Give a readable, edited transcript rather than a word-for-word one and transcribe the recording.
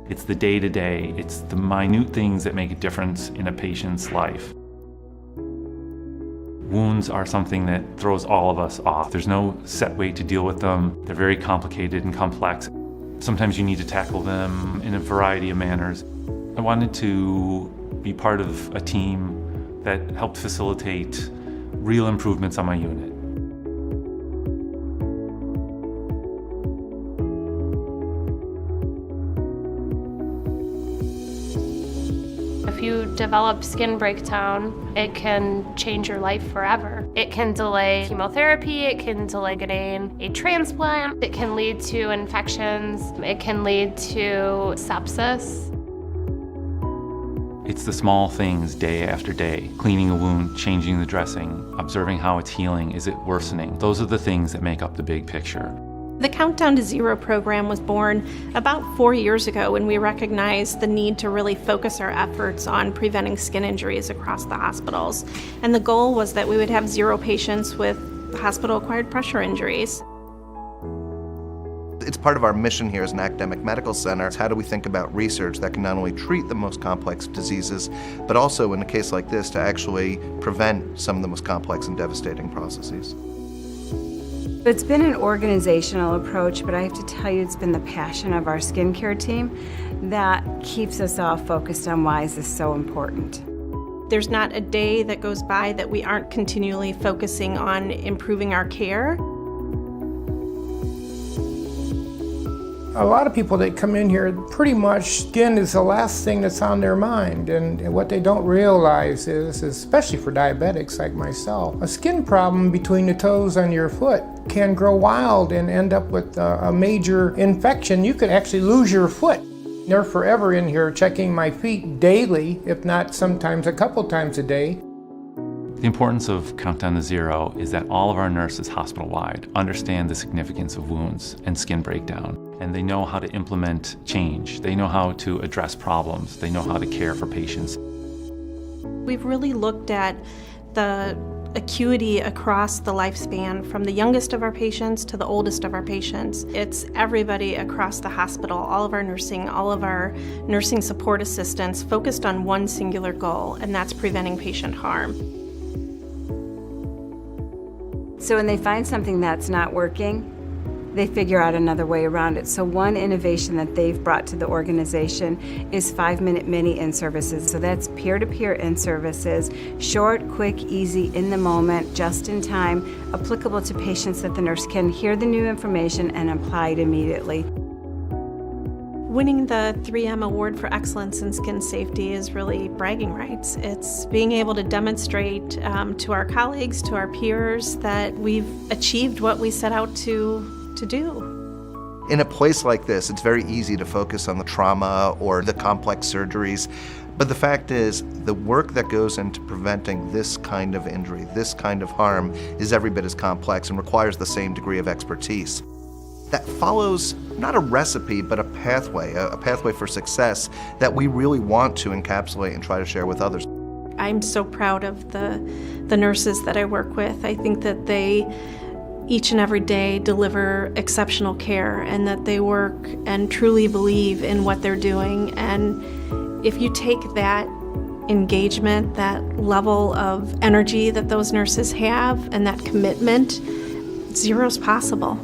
It's the day-to-day, it's the minute things that make a difference in a patient's life. Wounds are something that throws all of us off. There's no set way to deal with them. They're very complicated and complex. Sometimes you need to tackle them in a variety of manners. I wanted to be part of a team that helped facilitate real improvements on my unit. If you develop skin breakdown, it can change your life forever. It can delay chemotherapy, it can delay getting a transplant, it can lead to infections, it can lead to sepsis. It's the small things day after day. Cleaning a wound, changing the dressing, observing how it's healing, is it worsening? Those are the things that make up the big picture. The Countdown to Zero program was born about 4 years ago when we recognized the need to really focus our efforts on preventing skin injuries across the hospitals. And the goal was that we would have 0 patients with hospital-acquired pressure injuries. It's part of our mission here as an academic medical center. It's how do we think about research that can not only treat the most complex diseases, but also in a case like this to actually prevent some of the most complex and devastating processes. It's been an organizational approach, but I have to tell you it's been the passion of our skincare team that keeps us all focused on why is this so important. There's not a day that goes by that we aren't continually focusing on improving our care. A lot of people that come in here, pretty much skin is the last thing that's on their mind, and what they don't realize is, especially for diabetics like myself, a skin problem between the toes on your foot can grow wild and end up with a major infection. You could actually lose your foot. They're forever in here checking my feet daily, if not sometimes a couple times a day. The importance of Countdown to Zero is that all of our nurses hospital-wide understand the significance of wounds and skin breakdown, and they know how to implement change. They know how to address problems. They know how to care for patients. We've really looked at the acuity across the lifespan, from the youngest of our patients to the oldest of our patients. It's everybody across the hospital, all of our nursing support assistants focused on one singular goal, and that's preventing patient harm. So when they find something that's not working, they figure out another way around it. So one innovation that they've brought to the organization is 5-minute mini in-services. So that's peer-to-peer in-services, short, quick, easy, in the moment, just in time, applicable to patients that the nurse can hear the new information and apply it immediately. Winning the 3M Award for Excellence in Skin Safety is really bragging rights. It's being able to demonstrate to our colleagues, to our peers, that we've achieved what we set out to do. In a place like this, it's very easy to focus on the trauma or the complex surgeries, but the fact is, the work that goes into preventing this kind of injury, this kind of harm, is every bit as complex and requires the same degree of expertise. That follows not a recipe, but a pathway for success that we really want to encapsulate and try to share with others. I'm so proud of the nurses that I work with. I think that they each and every day deliver exceptional care, and that they work and truly believe in what they're doing. And if you take that engagement, that level of energy that those nurses have, and that commitment, zero's possible.